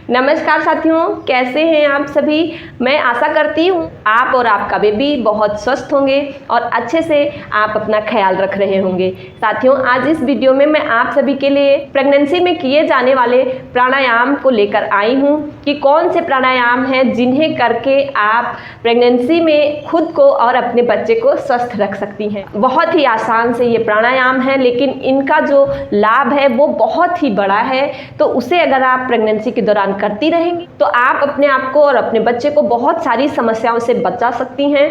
नमस्कार साथियों, कैसे हैं आप सभी। मैं आशा करती हूँ आप और आपका बेबी बहुत स्वस्थ होंगे और अच्छे से आप अपना ख्याल रख रहे होंगे। साथियों, आज इस वीडियो में मैं आप सभी के लिए प्रेगनेंसी में किए जाने वाले प्राणायाम को लेकर आई हूँ कि कौन से प्राणायाम हैं जिन्हें करके आप प्रेगनेंसी में खुद को और अपने बच्चे को स्वस्थ रख सकती हैं। बहुत ही आसान से ये प्राणायाम है, लेकिन इनका जो लाभ है वो बहुत ही बड़ा है। तो उसे अगर आप प्रेगनेंसी के दौरान करती रहेंगी तो आप अपने आप को और अपने बच्चे को बहुत सारी समस्याओं से बचा सकती हैं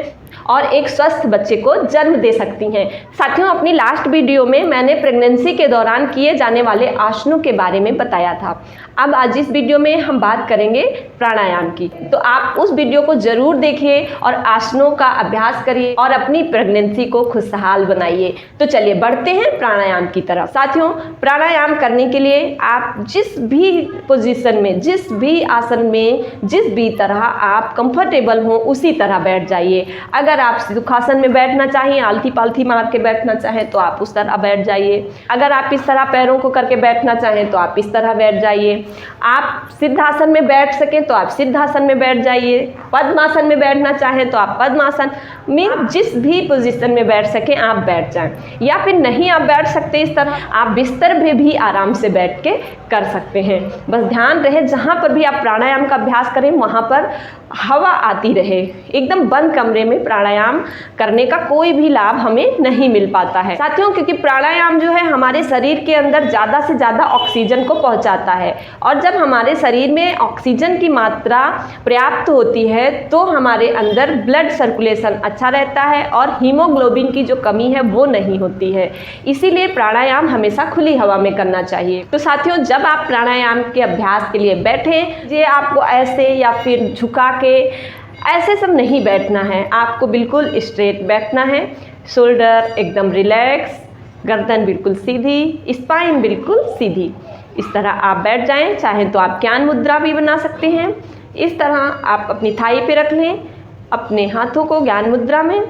और एक स्वस्थ बच्चे को जन्म दे सकती हैं। साथियों, अपनी लास्ट वीडियो में मैंने प्रेगनेंसी के दौरान किए जाने वाले आसनों के बारे में बताया था। अब आज इस वीडियो में हम बात करेंगे प्राणायाम की, तो आप उस वीडियो को जरूर देखिए और आसनों का अभ्यास करिए और अपनी प्रेगनेंसी को खुशहाल बनाइए। तो चलिए बढ़ते हैं प्राणायाम की तरफ। साथियों, प्राणायाम करने के लिए आप जिस भी पोजीशन में, जिस भी आसन में, जिस भी तरह आप कंफर्टेबल हो उसी तरह बैठ जाइए। अगर आप सुखासन में बैठना चाहें, आलथी पालथी मार के बैठना चाहें तो आप उस तरह बैठ जाइए। अगर आप इस तरह पैरों को करके बैठना चाहें तो आप इस तरह बैठ जाइए। आप सिद्धासन में बैठ सकें तो आप सिद्धासन में बैठ जाइए। पद्मासन में बैठना चाहें तो आप पद्मासन में, जिस भी पोजीशन में बैठ सकें आप बैठ जाएं। या फिर नहीं आप बैठ सकते इस तरह, आप बिस्तर में भी आराम से बैठ के कर सकते हैं। बस ध्यान रहे जहाँ पर भी आप प्राणायाम का अभ्यास करें वहाँ पर हवा आती रहे। एकदम बंद कमरे में प्राणायाम करने का कोई भी लाभ हमें नहीं मिल पाता है साथियों, क्योंकि प्राणायाम जो है हमारे शरीर के अंदर ज़्यादा से ज़्यादा ऑक्सीजन को पहुंचाता है और जब हमारे शरीर में ऑक्सीजन की मात्रा पर्याप्त होती है तो हमारे अंदर ब्लड सर्कुलेशन अच्छा रहता है और हीमोग्लोबिन की जो कमी है वो नहीं होती है। इसीलिए प्राणायाम हमेशा खुली हवा में करना चाहिए। तो साथियों, जब आप प्राणायाम के अभ्यास के लिए बैठें, ये आपको ऐसे या फिर झुका के ऐसे सब नहीं बैठना है, आपको बिल्कुल स्ट्रेट बैठना है। शोल्डर एकदम रिलैक्स, गर्दन बिल्कुल सीधी, स्पाइन बिल्कुल सीधी। इस तरह आप बैठ जाएं। चाहें तो आप ज्ञान मुद्रा भी बना सकते हैं। इस तरह आप अपनी थाई पे रख लें अपने हाथों को ज्ञान मुद्रा में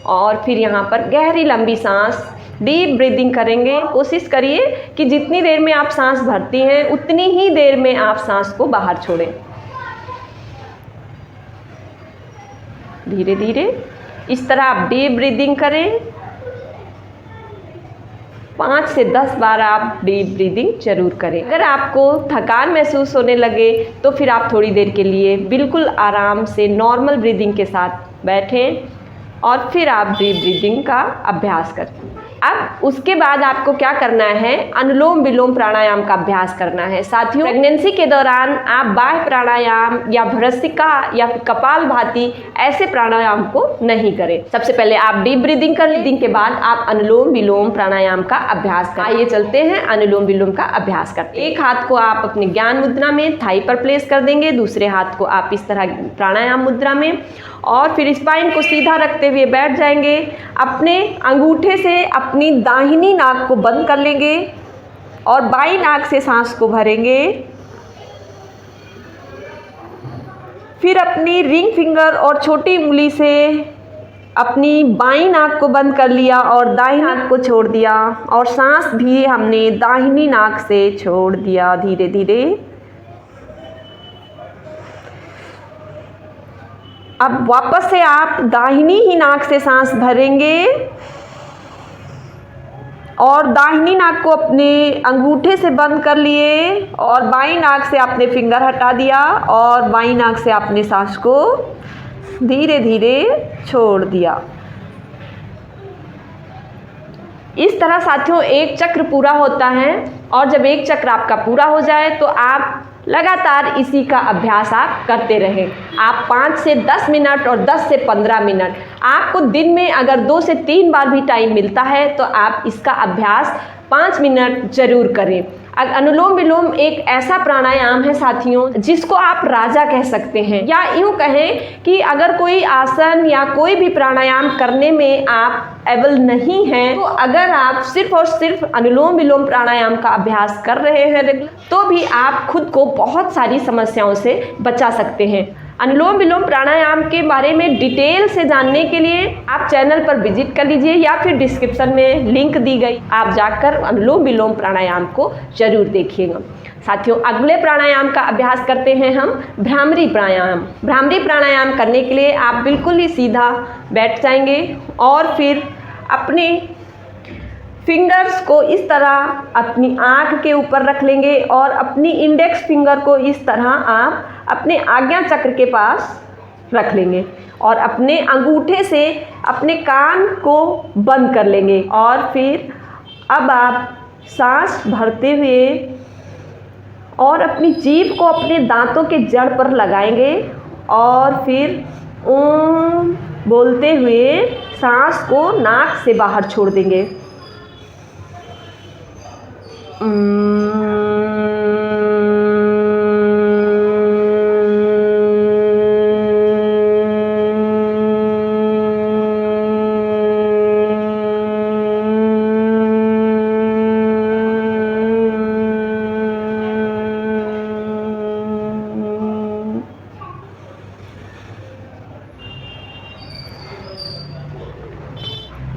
और फिर यहाँ पर गहरी लंबी सांस, डीप ब्रीदिंग करेंगे। कोशिश करिए कि जितनी देर में आप सांस भरती हैं उतनी ही देर में आप सांस को बाहर छोड़ें। धीरे धीरे इस तरह आप डीप ब्रीदिंग करें। 5 से 10 बार आप डीप ब्रीदिंग जरूर करें। अगर आपको थकान महसूस होने लगे तो फिर आप थोड़ी देर के लिए बिल्कुल आराम से नॉर्मल ब्रीदिंग के साथ बैठें और फिर आप डीप ब्रीदिंग का अभ्यास करें। अब उसके बाद आपको क्या करना है, अनुलोम विलोम प्राणायाम का अभ्यास करना है। साथियों, प्रेगनेंसी के दौरान आप बाह्य प्राणायाम या भ्रसिका या फिर कपालभाति ऐसे प्राणायाम को नहीं करें। सबसे पहले आप डीप ब्रीदिंग कर लें, के बाद आप अनुलोम विलोम प्राणायाम का अभ्यास करें। आइए चलते हैं अनुलोम विलोम का अभ्यास करते हैं। एक हाथ को आप अपने ज्ञान मुद्रा में थाई पर प्लेस कर देंगे, दूसरे हाथ को आप इस तरह प्राणायाम मुद्रा में और फिर स्पाइन को सीधा रखते हुए बैठ जाएंगे। अपने अंगूठे से अपनी दाहिनी नाक को बंद कर लेंगे और बाई नाक से सांस को भरेंगे। फिर अपनी रिंग फिंगर और छोटी उंगली से अपनी बाई नाक को बंद कर लिया और दाहिनी नाक को छोड़ दिया और सांस भी हमने दाहिनी नाक से छोड़ दिया। धीरे धीरे अब वापस से आप दाहिनी ही नाक से सांस भरेंगे और दाहिनी नाक को अपने अंगूठे से बंद कर लिए और बाई नाक से आपने फिंगर हटा दिया और बाई नाक से आपने सांस को धीरे धीरे छोड़ दिया। इस तरह साथियों एक चक्र पूरा होता है और जब एक चक्र आपका पूरा हो जाए तो आप लगातार इसी का अभ्यास आप करते रहें। आप 5 से 10 मिनट और 10 से 15 मिनट, आपको दिन में अगर 2 से 3 बार भी टाइम मिलता है तो आप इसका अभ्यास 5 मिनट जरूर करें। अनुलोम विलोम एक ऐसा प्राणायाम है साथियों जिसको आप राजा कह सकते हैं, या यूँ कहें कि अगर कोई आसन या कोई भी प्राणायाम करने में आप एबल नहीं हैं तो अगर आप सिर्फ और सिर्फ अनुलोम विलोम प्राणायाम का अभ्यास कर रहे हैं तो भी आप खुद को बहुत सारी समस्याओं से बचा सकते हैं। अनुलोम विलोम प्राणायाम के बारे में डिटेल से जानने के लिए आप चैनल पर विजिट कर लीजिए या फिर डिस्क्रिप्शन में लिंक दी गई, आप जाकर अनुलोम विलोम प्राणायाम को जरूर देखिएगा। साथियों, अगले प्राणायाम का अभ्यास करते हैं हम भ्रामरी प्राणायाम। भ्रामरी प्राणायाम करने के लिए आप बिल्कुल ही सीधा बैठ जाएंगे और फिर अपने फिंगर्स को इस तरह अपनी आँख के ऊपर रख लेंगे और अपनी इंडेक्स फिंगर को इस तरह आप अपने आज्ञा चक्र के पास रख लेंगे और अपने अंगूठे से अपने कान को बंद कर लेंगे और फिर अब आप सांस भरते हुए और अपनी जीभ को अपने दांतों के जड़ पर लगाएंगे और फिर ओम बोलते हुए सांस को नाक से बाहर छोड़ देंगे।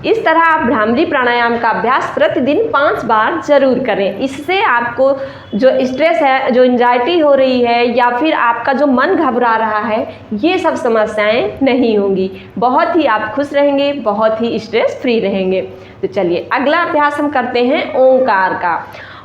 इस तरह आप भ्रामरी प्राणायाम का अभ्यास प्रतिदिन 5 बार जरूर करें। इससे आपको जो स्ट्रेस है, जो एंजाइटी हो रही है या फिर आपका जो मन घबरा रहा है, ये सब समस्याएं नहीं होंगी। बहुत ही आप खुश रहेंगे, बहुत ही स्ट्रेस फ्री रहेंगे। तो चलिए अगला अभ्यास हम करते हैं ओंकार का।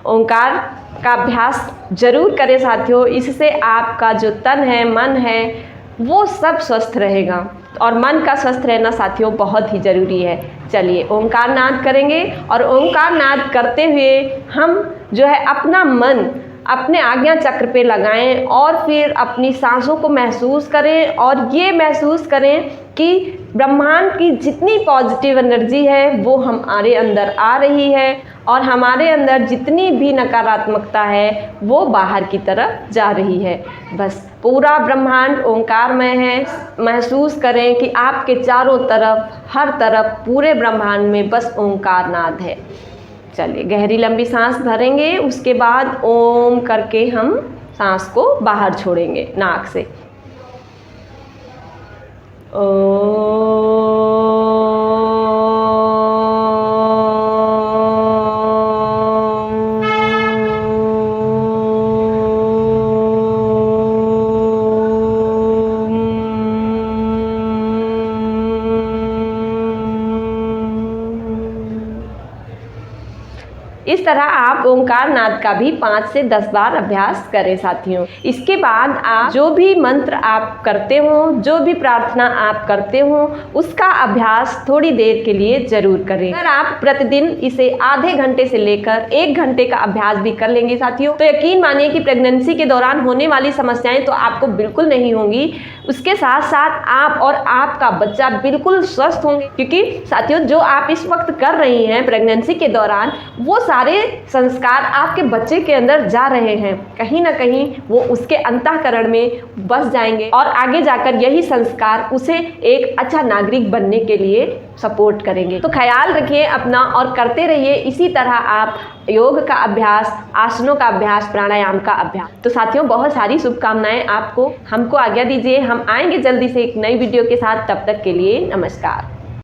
ओंकार का अभ्यास जरूर करें साथियों, इससे आपका जो तन है, मन है, वो सब स्वस्थ रहेगा और मन का स्वस्थ रहना साथियों बहुत ही ज़रूरी है। चलिए ओंकार नाद करेंगे और ओंकार नाद करते हुए हम जो है अपना मन अपने आज्ञा चक्र पे लगाएं और फिर अपनी सांसों को महसूस करें और ये महसूस करें कि ब्रह्मांड की जितनी पॉजिटिव एनर्जी है वो हमारे अंदर आ रही है और हमारे अंदर जितनी भी नकारात्मकता है वो बाहर की तरफ जा रही है। बस पूरा ब्रह्मांड ओंकारमय है। महसूस करें कि आपके चारों तरफ, हर तरफ, पूरे ब्रह्मांड में बस ओंकार नाद है। चलिए गहरी लंबी सांस भरेंगे, उसके बाद ओम करके हम सांस को बाहर छोड़ेंगे नाक से। इस तरह आप ओंकार नाद का भी 5 से 10 बार अभ्यास करें साथियों। इसके बाद आप जो भी मंत्र आप करते हो, जो भी प्रार्थना आप करते हो, उसका अभ्यास थोड़ी देर के लिए जरूर करें। अगर आप प्रतिदिन इसे आधे घंटे से लेकर 1 घंटे का अभ्यास भी कर लेंगे साथियों, तो यकीन मानिए कि प्रेगनेंसी के दौरान होने वाली समस्याएं तो आपको बिल्कुल नहीं होंगी। उसके साथ साथ आप और आपका बच्चा बिल्कुल स्वस्थ होंगे, क्योंकि साथियों जो आप इस वक्त कर रही हैं प्रेगनेंसी के दौरान, वो सारे संस्कार आपके बच्चे के अंदर जा रहे हैं। कहीं ना कहीं वो उसके अंतःकरण में बस जाएंगे और आगे जाकर यही संस्कार उसे एक अच्छा नागरिक बनने के लिए सपोर्ट करेंगे। तो ख्याल रखिए अपना और करते रहिए इसी तरह आप योग का अभ्यास, आसनों का अभ्यास, प्राणायाम का अभ्यास। तो साथियों बहुत सारी शुभकामनाएं आपको। हमको आज्ञा दीजिए, हम आएंगे जल्दी से एक नई वीडियो के साथ। तब तक के लिए नमस्कार।